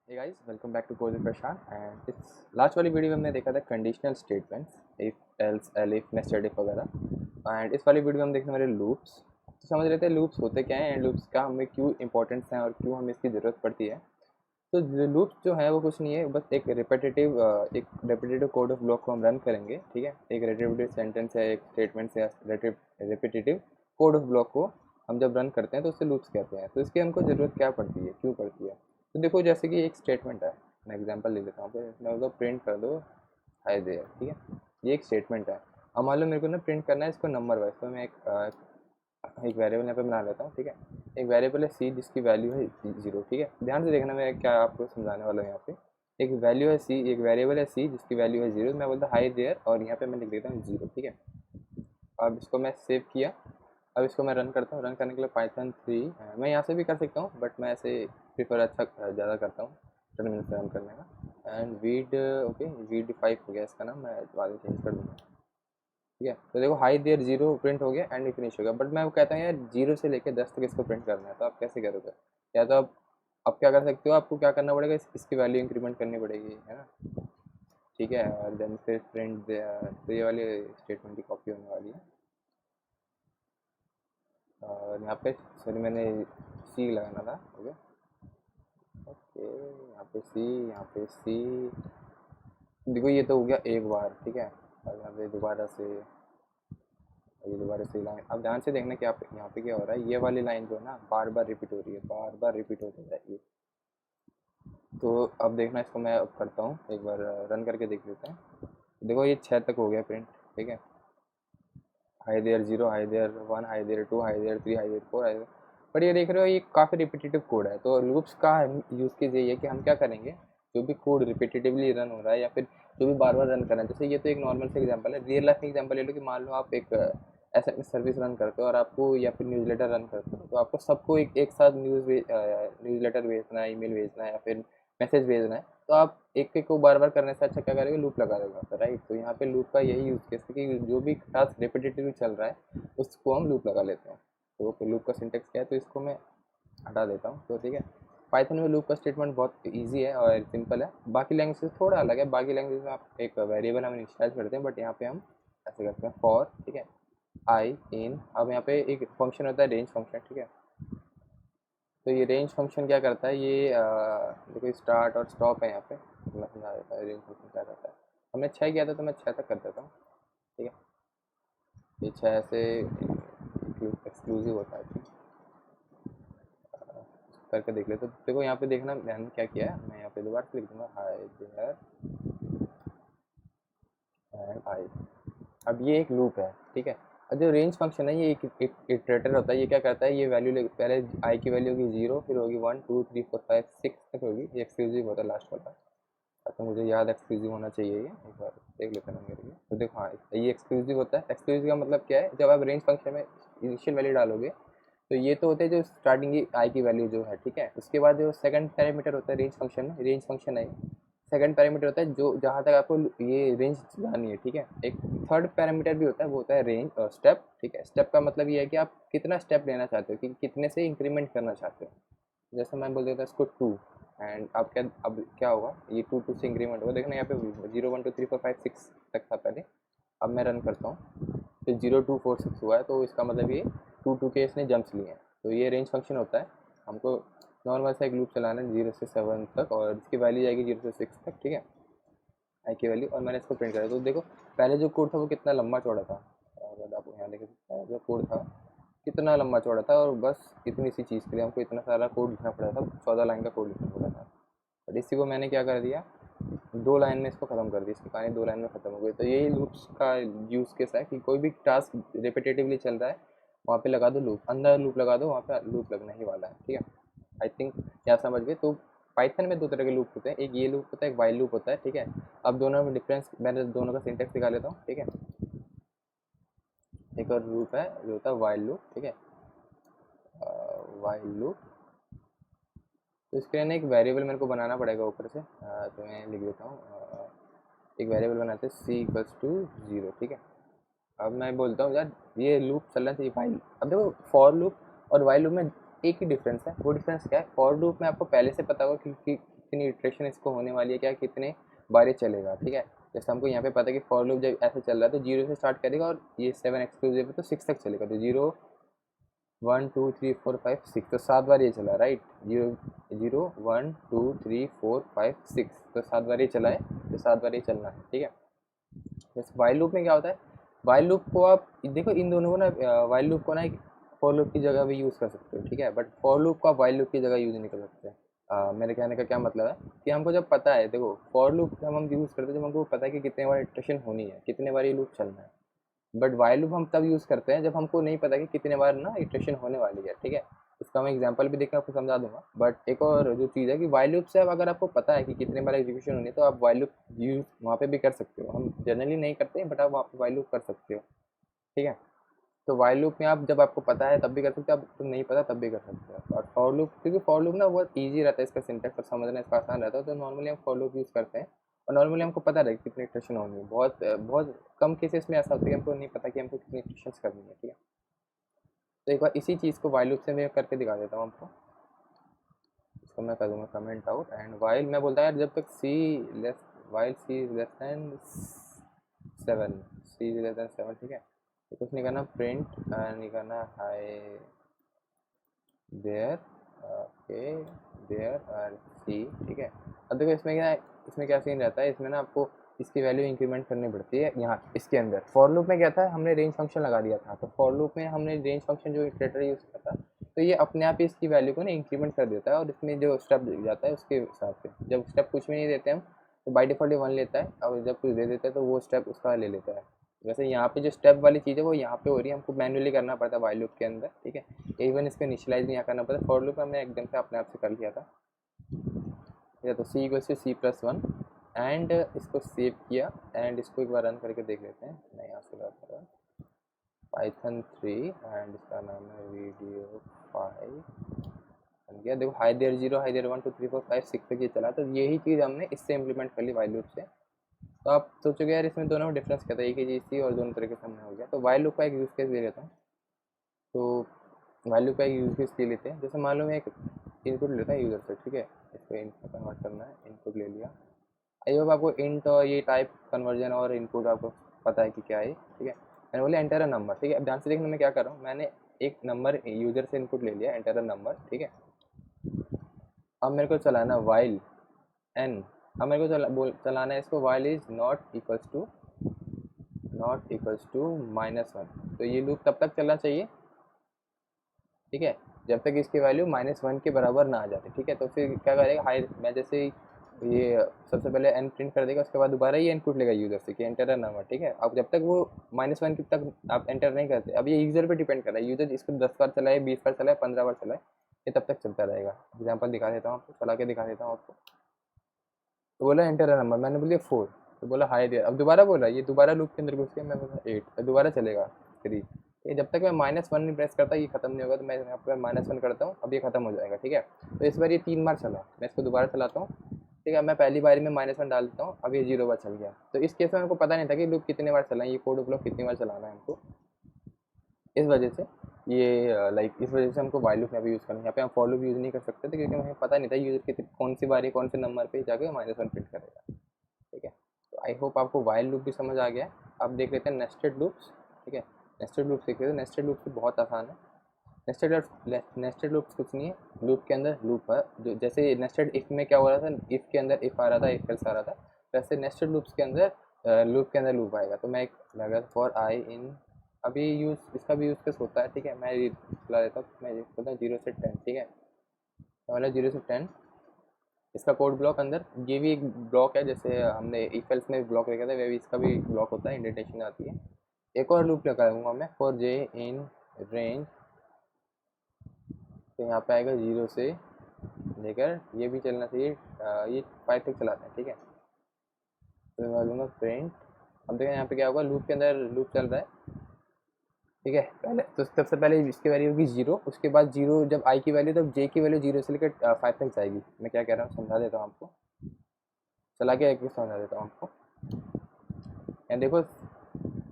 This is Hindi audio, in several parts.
Hey guys welcome back to course with Prashant and इस लास्ट वाली वीडियो में हमने देखा था conditional statements if else elif nested if वगैरह एंड इस वाली वीडियो में हम देखने वाले लूप्स। तो समझ रहे थे लूप्स होते क्या हैं एंड लूप्स का हमें क्यों इंपॉर्टेंस है और क्यों हमें इसकी ज़रूरत पड़ती है। तो लूप्स जो है वो कुछ नहीं है, बस एक रेपिटेटिव कोड ऑफ ब्लॉक को हम रन करेंगे। ठीक है, एक रेपिटेटिव सेंटेंस है, एक स्टेटमेंट से रेपिटेटिव कोड ऑफ ब्लॉक को हम जब रन करते हैं तो उससे लूप्स कहते हैं। तो इसकी हमको ज़रूरत क्या पड़ती है, क्यों पड़ती है? तो देखो, जैसे कि एक स्टेटमेंट है, मैं एग्जांपल ले लेता हूँ। तो मैं उसको प्रिंट कर दो हाय देयर। ठीक है, ये एक स्टेटमेंट है। अब मान लो मेरे को ना प्रिंट करना है इसको नंबर वाइज, तो मैं एक वेरिएबल यहाँ पे बना लेता हूँ। ठीक है, एक वेरिएबल है सी जिसकी वैल्यू है 0। ठीक है, ध्यान से देखना मैं क्या आपको समझाने वाला हूँ। यहाँ पे एक वैल्यू है सी, एक वेरिएबल है सी जिसकी वैल्यू है 0। मैं बोलता हाई देयर और यहाँ पे मैं लिख देता हूँ 0। ठीक है, अब इसको मैं सेव किया। अब इसको मैं रन करता हूँ। रन करने के लिए पाइथन 3 मैं यहाँ से भी कर सकता हूँ, बट मैं ऐसे प्रीफर ज़्यादा करता हूँ टर्मिनल से रन करने का। एंड वीड, ओके, वीड 5 हो गया इसका नाम, मैं बाद में चेंज कर दूँगा। ठीक है, तो देखो हाई देयर 0 प्रिंट हो गया एंड फिनिश हो गया। बट मैं वो कहता हूँ यार 0 से लेकर 10 तक इसको प्रिंट करना है, तो आप कैसे करोगे? या तो आप क्या कर सकते हो, आपको क्या करना पड़ेगा, इसकी वैल्यू इंक्रीमेंट करनी पड़ेगी, है ना? ठीक है, और देन फिर प्रिंट, तो ये वाली स्टेटमेंट की कॉपी होने वाली है। और यहाँ पे सॉरी मैंने सी लगाना था। ओके ओके, यहाँ पे सी, यहाँ पे सी। देखो ये तो हो गया एक बार। ठीक है, और यहाँ पे दोबारा से, ये दोबारा से लाइन। अब ध्यान से देखना कि आप यहाँ पे क्या हो रहा है। ये वाली लाइन जो है ना बार बार रिपीट हो रही है, बार बार रिपीट होती है ये। तो अब देखना, इसको मैं अब करता हूँ, एक बार रन करके देख लेते हैं। देखो ये 6 तक हो गया प्रिंट। ठीक है, hi there 0, hi there 1, hi there 2, hi there 3, hi there 4, hi there. पर ये देख रहे हो, ये काफ़ी रिपीटेटिव कोड है। तो लूप्स का यूज़ केस यही है कि हम क्या करेंगे, जो भी कोड रिपीटेटिवली रन हो रहा है या फिर जो भी बार बार रन कर रहा है, जैसे ये तो एक नॉर्मल से एग्जांपल है। रियल लाइफ एग्जांपल ले लो कि मान लो आप एक एसएमएस सर्विस रन करते हो और आपको, या फिर न्यूज़लेटर रन करते हो, तो आपको सबको एक साथ न्यूज़लेटर भेजना है, ईमेल भेजना है या फिर मैसेज भेजना है। तो आप एक एक को बार बार करने से अच्छा क्या करेगा, लूप लगा देगा, राइट? तो यहाँ पे लूप का यही यूज़ केस है कि जो भी टास्क रिपीटेटिवली चल रहा है उसको हम लूप लगा लेते हैं। तो लूप का सिंटेक्स क्या है, तो इसको मैं हटा देता हूँ। तो ठीक है, पाइथन में लूप का स्टेटमेंट बहुत इजी है और सिंपल है। बाकी लैंग्वेज से थोड़ा अलग है। बाकी लैंग्वेज में आप एक वेरिएबल हम इनिशियलाइज करते हैं, बट यहाँ पे हम ऐसे करते हैं फॉर। ठीक है, आई इन, अब यहाँ पे एक फंक्शन होता है रेंज फंक्शन। ठीक है, तो ये रेंज फंक्शन क्या करता है, ये देखो स्टार्ट और स्टॉप है यहाँ पे, तो मैं समझा देता है रेंज फंक्शन क्या करता है। हमने 6 किया था तो मैं 6 तक कर देता हूँ। ठीक है, ये 6 से एक्सक्लूसिव होता है। करके देख ले। तो देखो यहाँ पे देखना, मैंने क्या किया है, मैं यहाँ पे दोबारा से लिख दूंगा हाय देयर एंड आई। अब ये एक लूप है। ठीक है, और जो रेंज फंक्शन है ये एक इटरेटर होता है। ये क्या करता है, ये वैल्यू पहले आई की वैल्यू होगी 0, फिर होगी 1 2 3 4 5 6 तक होगी। ये एक्सक्लूसिव होता है लास्ट वाला। तो मुझे याद एक्सक्लूसिव होना चाहिए, ये एक बार देख लेते हैं मेरे लिए। तो देखो हाँ, ये एक्सक्लूसिव होता है। एक्सक्लूसिव का मतलब क्या है, जब आप रेंज फंक्शन में इनिशियल वैल्यू डालोगे तो ये तो होते हैं जो स्टार्टिंग की आई की वैल्यू जो है। ठीक है, उसके बाद जो सेकंड पैरामीटर होता है रेंज फंक्शन में, रेंज फंक्शन है, सेकंड पैरामीटर होता है जो जहाँ तक आपको ये रेंज जानी है। ठीक है, एक थर्ड पैरामीटर भी होता है, वो होता है रेंज और स्टेप। ठीक है, स्टेप का मतलब ये है कि आप कितना स्टेप लेना चाहते हो, कि कितने से इंक्रीमेंट करना चाहते हो। जैसे मैं बोल देता हूँ इसको 2, एंड अब क्या होगा, ये 2 से इंक्रीमेंट होगा। देखना यहाँ पे 0 1 2 3 4 5 6 तक था पहले। अब मैं रन करता हूँ तो 0 2 4 6 हुआ है, तो इसका मतलब ये 2 के इसने जंप्स लिए हैं। तो ये रेंज फंक्शन होता है। हमको नॉर्मल सा एक लूप चलाना है 0 से 7 तक, और इसकी वैल्यू जाएगी 0 से 6 तक। ठीक है, आई की वैल्यू, और मैंने इसको प्रिंट करा। तो देखो पहले जो कोड था वो कितना लंबा चौड़ा था, अगर आप यहाँ देख सकते हैं जो कोड था कितना लंबा चौड़ा था, और बस इतनी सी चीज़ के लिए हमको इतना सारा कोड लिखना पड़ा था, 14 लाइन का कोड लिखना पड़ा था। बट इसी को मैंने क्या कर दिया, 2 लाइन में इसको ख़त्म कर दिया। इसकी कहानी 2 लाइन में ख़त्म हो गई। तो यही लूप्स का यूज़ केस है कि कोई भी टास्क रिपीटेटिवली चल रहा है, वहाँ पे लगा दो लूप, अंदर लूप लगा दो, वहाँ पे लूप लगना ही वाला है। ठीक है, आई थिंक क्या समझ गए। तो पाइथन में 2 तरह के लूप होते हैं, एक ये लूप होता है, एक वाइल लूप होता है। ठीक है, अब दोनों में डिफरेंस, मैंने दोनों का सिंटेक्स दिखा लेता हूँ। ठीक है, एक और लूप है जो होता है वाइल लूप। ठीक है, वाइल लूप, तो इसके लिए ना एक वेरिएबल मेरे को बनाना पड़ेगा ऊपर से। तो मैं लिख देता हूँ, एक वेरिएबल बनाते हैं सी इक्वल्स टू 0। ठीक है, अब मैं बोलता हूँ यार ये लूप चलना चाहिए वाइल। अब देखो फॉर लूप और वाइल लूप में एक ही डिफरेंस है। वो डिफरेंस क्या है, फॉर लूप में आपको पहले से पता होगा कि कितनी इटरेशन इसको होने वाली है, क्या कितने बार ये चलेगा, ठीक है। जैसे हमको यहाँ पे पता है कि फॉर लूप जब ऐसे चल रहा है तो 0 से स्टार्ट करेगा और ये 7 एक्सक्लूसिव है तो 6 तक चलेगा, तो 0 1 2 3 4 5 6, तो 7 बार ये चला, राइट। 0 1 2 3 4 5 6, तो 7 बार ये चला है, तो 7 बार ये चलना है, ठीक है। जैसे वाइल लूप में क्या होता है, वाइल लूप को आप देखो इन दोनों को ना, वाइल लूप को ना एक फॉर लूप की जगह भी यूज़ कर सकते हो, ठीक है, बट फॉर लूप को आप वाइल लूप की जगह यूज़ नहीं कर सकते। मेरे कहने का क्या मतलब है कि हमको जब पता है, देखो फॉर लूप जब हम यूज़ करते हैं जब हमको पता है कि कितने बार इटरेशन होनी है, कितने बार ये लूप चलना है। बट वाइल लूप हम तब यूज़ करते हैं जब हमको नहीं पता कि कितने बार ना इटरेशन होने वाली है, ठीक है। इसका मैं एग्जांपल भी देकर आपको समझा दूंगा। बट एक और जो चीज़ है कि वाइल लूप से अब अगर आपको पता है कि कितने बार एग्जीक्यूशन होनी है तो आप वाइल लूप यूज़ वहाँ पे भी कर सकते हो। हम जनरली नहीं करते बट आप वहाँ पे वाइल लूप कर सकते हो, ठीक है। तो वाइल लूप में आप जब आपको पता है तब भी कर सकते हो, आपको नहीं पता तब भी कर सकते हो। और फॉर लूप, क्योंकि फॉर लूप ना बहुत ईजी रहता है, इसका सिंटैक्स और समझना इसका आसान रहता है, तो नॉर्मली हम फॉर लूप यूज़ करते हैं। और नॉर्मली हमको पता रहे कितनी इटरेशन होनी है। बहुत बहुत कम केसेस में ऐसा होता है कि हमको नहीं पता कि हमको कितनी इटरेशंस करनी है, ठीक है। तो एक बार इसी चीज़ को वाइल लूप से मैं करके दिखा देता हूँ आपको। इसको मैं कर दूँगा कमेंट आउट एंड वाइल मैं बोलता है यार जब तक while C is less than 7, C is less than 7, ठीक है। तो कुछ नहीं करना, प्रिंट नहीं करना हाई देयर, ओके देयर और सी, ठीक है। अब देखो इसमें क्या सीन रहता है, इसमें ना आपको इसकी वैल्यू इंक्रीमेंट करनी पड़ती है। यहाँ इसके अंदर फॉर लूप में क्या था, हमने रेंज फंक्शन लगा दिया था, तो फॉर लूप में हमने रेंज फंक्शन जो इटरेटर यूज़ किया था, तो ये अपने आप ही इसकी वैल्यू को ना इंक्रीमेंट कर देता है और इसमें जो स्टेप जाता है उसके हिसाब से। जब स्टेप कुछ भी नहीं देते हम तो बाई डिफ़ॉल्ट ये 1 लेता है, और जब कुछ दे देता है तो वो स्टेप उसका ले लेता है। वैसे यहाँ पे जो स्टेप वाली चीज़ है वो यहाँ पे हो रही है, हमको मैन्युअली करना पड़ता है वाइल लूप के अंदर, ठीक है। इवन इसको इनिशियलाइज नहीं करना पड़ता, फॉर लूप हमने एकदम से अपने आप से कर लिया था, ठीक है। तो सी इक्वल से C+1 एंड इसको सेव किया एंड इसको एक बार रन करके देख लेते हैं। मैं यहाँ से कर रहा हूँ Python 3 एंड इसका नाम है वीडियो 5 बन गया। देखो हाई देयर 0 हाई देयर 1 2 3 4 5 6 तक ये चला, तो यही चीज़ हमने इससे इम्प्लीमेंट कर ली वाइल लूप से। तो आप सोचोगे यार इसमें दोनों में डिफरेंस क्या था, एक ही चीज़ थी और दोनों तरीके से हमने हो गया। तो वाइल लूप का एक यूज़ केस ले लेता हूँ। तो वाइल लूप का एक यूज़ केस ले लेते हैं। जैसे मान लो मैं एक इनपुट लेता है यूज़र से, ठीक है। इसको इनपुट कन्वर्ट करना है, इनपुट ले लिया। आई होप आपको इंट और ये टाइप कन्वर्जन और इनपुट आपको पता है कि क्या है, ठीक है। मैंने बोला एंटर अ नंबर, ठीक है। अब ध्यान से देखना मैं क्या कर रहा हूँ, मैंने एक नंबर यूज़र से इनपुट ले लिया, एंटर अ नंबर, ठीक है। अब मेरे को चलाना वाइल एन, अब मेरे को चलाना है इसको while is not equals to -1। तो ये लूप तब तक चलना चाहिए, ठीक है, जब तक इसकी वैल्यू -1 के बराबर ना आ जाए, ठीक है। तो फिर क्या करेगा, हाई मैं जैसे ये सबसे पहले एन प्रिंट कर देगा, उसके बाद दोबारा ये इनपुट लेगा यूज़र से कि एंटर अ नंबर, ठीक है। अब जब तक वो -1 तक आप एंटर नहीं करते, अब ये यूज़र पे डिपेंड कर रहा है, यूज़र इसको 10 बार चलाए, 20 बार चलाए, 15 बार चलाए, ये तब तक चलता रहेगा। एग्जाम्पल दिखा देता हूँ आपको, चला के दिखा देता हूँ आपको। तो बोला एंटर अ नंबर, मैंने बोलिए 4, तो बोला हाई दिया। अब दोबारा बोला, ये दोबारा लूप के अंदर घुस गया, मैं बोला 8, दोबारा चलेगा 3। ये जब तक मैं -1 नहीं प्रेस करता ये खत्म नहीं होगा, तो मैं यहाँ पर -1 करता हूँ, अब ये खत्म हो जाएगा, ठीक है। तो इस बार ये 3 बार चला, मैं इसको दोबारा चलाता हूँ, ठीक है। मैं पहली बारी में -1 डाल देता हूँ, अब ये 0 बार चल गया। तो इस केस में हमको पता नहीं था कि लूप कितने बार चला है, ये कोड ब्लॉक कितनी बार चलाना है हमको। इस वजह से ये इस वजह से हमको वाइल लूप यहाँ पे यूज़ करना है। यहाँ पे हम फॉर लूप यूज़ नहीं कर सकते थे क्योंकि हमें पता नहीं था यूज़र कितनी कौन सी बारी कौन से नंबर पे जाके -1 प्रिंट करेगा, ठीक है। तो आई होप आपको वाइल लूप भी समझ आ गया है। अब देख लेते हैं नेस्टेड लूप्स, ठीक है। नेस्टेड लूप्स देख लेते हैं। नेस्टेड लूप्स बहुत आसान है। नेस्टेड लूप्स कुछ नहीं है, लूप के अंदर लूप है। जो जैसे नेस्टेड इफ में क्या हो रहा था, इफ के अंदर इफ आ रहा था, इफ एल्स आ रहा था, वैसे नेस्टेड लूप्स के अंदर लूप आएगा। तो मैं एक लगा फॉर आई इन, अभी यूज़ इसका भी यूज़ केस होता है, ठीक है। मैं चला देता हूँ, मैं बोलता हूँ 0 से 10, ठीक है। मतलब 0 से 10 इसका कोड ब्लॉक अंदर, ये भी एक ब्लॉक है, जैसे हमने इफ एल्स में ब्लॉक देखा था, वह भी इसका भी ब्लॉक होता है, इंडेंटेशन आती है। एक और लूप लगाऊंगा मैं फॉर जे इन रेंज, तो यहाँ पे आएगा 0 से लेकर, ये भी चलना चाहिए, ये 5 तक चलाते हैं, ठीक है। तो मैं बोलूँगा प्रिंट। अब देखिए यहाँ पे क्या होगा, लूप के अंदर लूप चल रहा है, ठीक है। पहले तो सबसे पहले इसकी वैल्यू होगी 0, उसके बाद 0 जब आई की वैल्यू, तब जे की वैल्यू 0 से लेकर 5 तक जाएगी। मैं क्या कह रहा हूँ समझा देता हूँ आपको, चला के एक समझा देता हूँ आपको। यहाँ देखो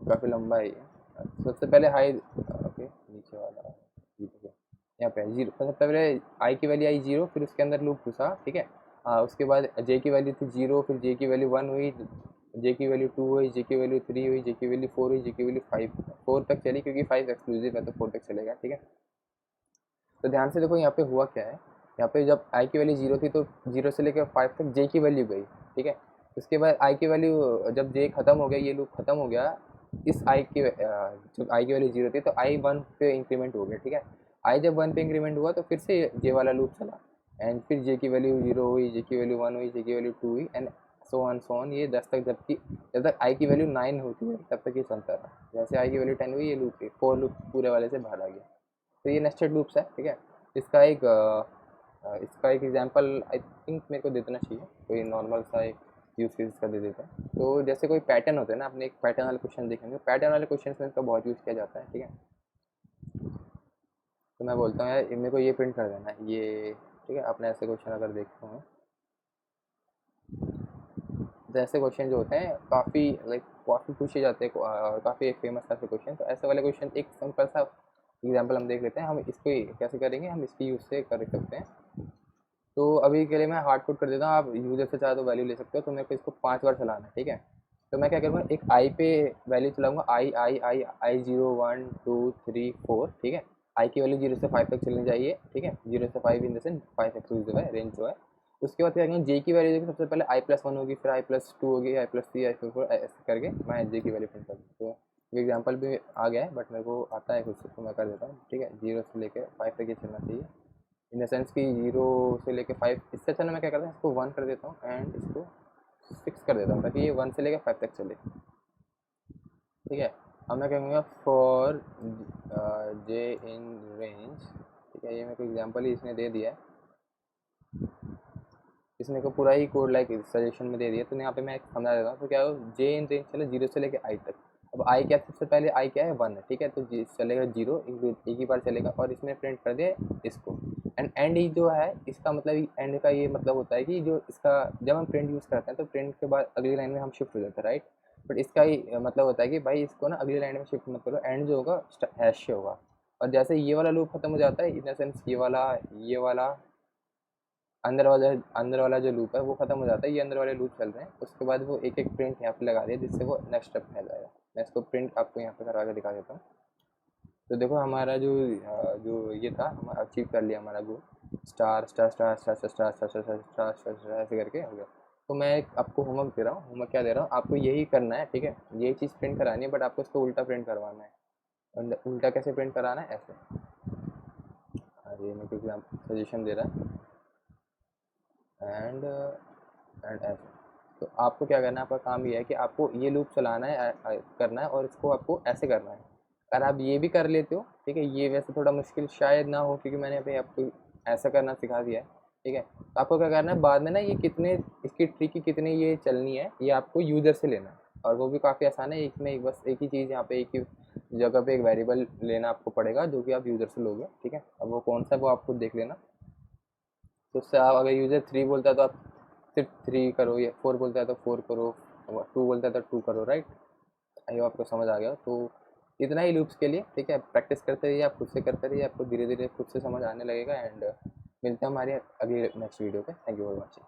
काफ़ी लंबा है ये। सबसे पहले हाई, ओके नीचे वाला ठीक है, यहाँ पे 0, सबसे पहले आई की वैल्यू आई 0, फिर उसके अंदर लूप घुसा, ठीक है। उसके बाद जे की वैल्यू थी 0, फिर जे की वैल्यू 1 हुई, जे की वैल्यू 2 हुई, जे की वैल्यू 3 हुई, जे की वैल्यू 4 हुई, जे की वैल्यू 5 4 तक चली, क्योंकि 5 एक्सक्लूसिव है तो 4 तक चलेगा, ठीक है। तो ध्यान से देखो यहाँ पे हुआ क्या है, यहाँ पे जब आई की वैल्यू 0 थी तो 0 से लेकर 5 तक जे की वैल्यू गई, ठीक है। उसके बाद आई की वैल्यू जब जे खत्म हो गया, ये लूप खत्म हो गया, इस आई की जब आई की वैल्यू 0 थी तो आई 1 पे इंक्रीमेंट हो गया, ठीक है। आई जब 1 पे इंक्रीमेंट हुआ तो फिर से जे वाला लूप चला, एंड फिर जे की वैल्यू 0 हुई, जे की वैल्यू 1 हुई, जे की वैल्यू 2 हुई, एंड सो ऑन ये 10 तक, जब तक आई की वैल्यू 9 होती है तब तक ये चलता रहा। जैसे आई की वैल्यू 10 हुई, ये लूप 4 लूप पूरे वाले से बाहर आ गया। तो ये नेस्टेड लूप्स है, ठीक है। इसका एक एग्जांपल आई थिंक मेरे को दे देना चाहिए, कोई नॉर्मल सा एक यूज़ केस इसका दे देता है। तो जैसे कोई पैटर्न होता है ना, आपने एक पैटर्न वाले क्वेश्चन देखेंगे, पैटर्न वाले क्वेश्चन में इसका बहुत यूज़ किया जाता है, ठीक है। तो मैं बोलता हूँ यार मेरे को ये प्रिंट कर देना है, ये ठीक है। आपने ऐसे क्वेश्चन अगर देखे हों तो ऐसे क्वेश्चन जो होते हैं काफ़ी पूछे जाते हैं, और काफ़ी एक फेमस ऐसे क्वेश्चन। तो ऐसे वाले क्वेश्चन एक सिंपल सा एग्जांपल हम देख लेते हैं, हम इसको कैसे करेंगे, हम इसकी यूज़ से कर सकते हैं। तो अभी के लिए मैं हार्ड कोड कर देता हूँ, आप यूज़र से चाहे तो वैल्यू ले सकते हो। तो मेरे को इसको 5 बार चलाना है, ठीक है। तो मैं क्या करूँगा, एक आई पे वैल्यू चलाऊँगा, आई 0 1 2 3 4, ठीक है। आई की वैल्यू 0 से 5 तक चलनी चाहिए, ठीक है। 0 से 5 इन द सेंस 5 एक्सक्लूसिव है, रेंज जो है। उसके बाद क्या करेंगे, जे की वैल्यू देखिए, सबसे पहले i+1 होगी, फिर i+2 होगी, i+3, i+4, ऐसे करके मैं जे की वैल्यू प्रिंट कर दूँ। तो एग्जाम्पल भी आ गया है, बट मेरे को आता है खुद से, तो मैं कर देता हूँ, ठीक है। 0 से लेकर 5 तक ये चलना चाहिए, इन द सेंस कि 0 से लेकर 5। इससे अच्छा ना मैं क्या करता हूँ, इसको 1 कर देता हूँ एंड इसको 6 कर देता हूँ, ताकि ये 1 से लेकर 5 तक चले, ठीक है। अब मैं कहूँगा फॉर जे इन रेंज, ठीक है। ये मेरे को एग्जाम्पल ही इसने दे दिया है, इसने को पूरा ही कोड लाइक सजेशन में दे दिया। तो यहाँ पे मैं समझा देता हूँ। तो क्या हो, जे इन रेंज चले 0 से लेकर आई तक। अब आई क्या, सबसे पहले आई क्या है, 1 है, ठीक है। तो चलेगा 0, एक ही बार चलेगा, और इसमें प्रिंट कर दिया इसको। एंड ही जो है इसका मतलब, एंड का ये मतलब होता है कि जो इसका जब हम प्रिंट यूज़ करते हैं तो प्रिंट के बाद अगली लाइन में हम शिफ्ट हो जाते हैं, राइट। बट इसका ही मतलब होता है कि भाई इसको ना अगली लाइन में शिफ्ट मत करो, एंड जो होगा हैश से होगा। और जैसे ये वाला लूप खत्म हो जाता है, इन द सेंस ये वाला अंदर वाला जो लूप है वो खत्म हो जाता है, ये अंदर वाले लूप चल रहे हैं। उसके बाद वो एक एक प्रिंट यहाँ पे लगा दिया, जिससे वो नेक्स्ट स्टेप में आ जाएगा। मैं इसको प्रिंट आपको यहाँ पे करवा के दिखा देता हूँ। तो देखो हमारा जो ये था, हम अचीव कर लिया हमारा goal, star star star star star star star star star star star ऐसे करके हो गया। तो मैं एक आपको होमवर्क दे रहा हूँ, होमवर्क क्या दे रहा हूँ, आपको यही करना है, ठीक है। यही चीज़ प्रिंट करानी है, बट आपको इसको उल्टा प्रिंट करवाना है। उल्टा कैसे प्रिंट कराना है, ऐसे। ये मेरे को सजेशन दे रहा है, एंड ऐसे। तो आपको क्या करना है, आपका काम ये है कि आपको ये लूप चलाना है, करना है, और इसको आपको ऐसे करना है। अगर आप ये भी कर लेते हो, ठीक है, ये वैसे थोड़ा मुश्किल शायद ना हो, क्योंकि मैंने अभी आपको ऐसा करना सिखा दिया है, ठीक है। तो आपको क्या करना है, बाद में ना ये कितने इसकी ट्रिक की कितने ये चलनी है, ये आपको यूज़र से लेना है। और वो भी काफ़ी आसान है, इसमें बस एक ही चीज़, यहाँ पे एक ही जगह पे एक वेरिएबल लेना आपको पड़ेगा, जो कि आप यूज़र से लोगे, ठीक है। अब वो कौन सा है वो आप खुद देख लेना। तो उससे आप, अगर यूज़र 3 बोलता है तो आप सिर्फ 3 करो, या 4 बोलता है तो 4 करो, 2 बोलता है तो 2 करो, राइट। आई होप आपको समझ आ गया। तो इतना ही लूप्स के लिए, ठीक है। प्रैक्टिस करते रहिए, आप खुद से करते रहिए, आपको धीरे धीरे खुद से समझ आने लगेगा। एंड मिलते हैं हमारी अगली नेक्स्ट वीडियो पे। Thank you for watching.